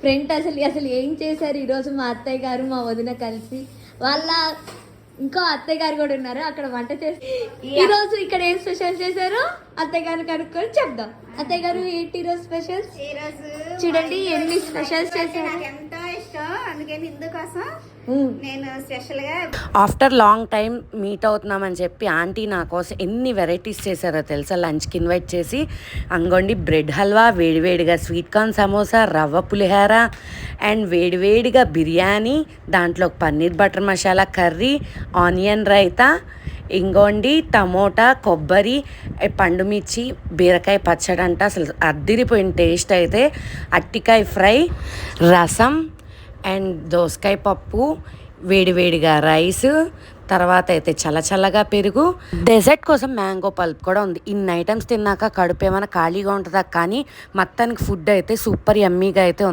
Friend అసలు అసలు ఏం చేశారు ఈరోజు మా అత్తయ్య గారు మా వదిన కలిసి. వాళ్ళ ఇంకో అత్తయ్య గారు కూడా ఉన్నారు అక్కడ వంట చేసి. ఈరోజు ఇక్కడ ఏం స్పెషల్ చేశారు అత్తయ్య గారు కనుక్కొని చెప్దాం. అత్తయ్య గారు ఏంటి ఈరోజు స్పెషల్స్? చూడండి ఎన్ని స్పెషల్స్ చేశారు. ఎంతో ఇష్టం, అందుకని ఇందుకోసం నేను స్పెషల్ గా ఆఫ్టర్ లాంగ్ టైం మీట్ అవుతున్నామని చెప్పి ఆంటీ నా కోసం ఎన్ని వెరైటీస్ చేశారో తెలుసా. లంచ్కి ఇన్వైట్ చేసి అంగోండి బ్రెడ్ హల్వా, వేడివేడిగా స్వీట్ కార్న్ సమోసా, రవ్వ పులిహార అండ్ వేడివేడిగా బిర్యానీ, దాంట్లో paneer butter masala curry, onion raita, ఇంకోండి టమోటా, కొబ్బరి, పండుమిర్చి, బీరకాయ పచ్చడి అంట. అసలు అద్దిరిపోయిన టేస్ట్ అయితే. అట్టికాయ ఫ్రై, రసం అండ్ దోసకాయ పప్పు, వేడివేడిగా రైస్, తర్వాత అయితే చల్లగా పెరుగు, డెజర్ట్ కోసం మ్యాంగో పల్ప్ కూడా ఉంది. ఇన్ని ఐటమ్స్ తిన్నాక కడుపు ఏమైనా ఖాళీగా ఉంటుందా, కానీ మొత్తానికి ఫుడ్ అయితే సూపర్ యమ్మీగా అయితే ఉంది.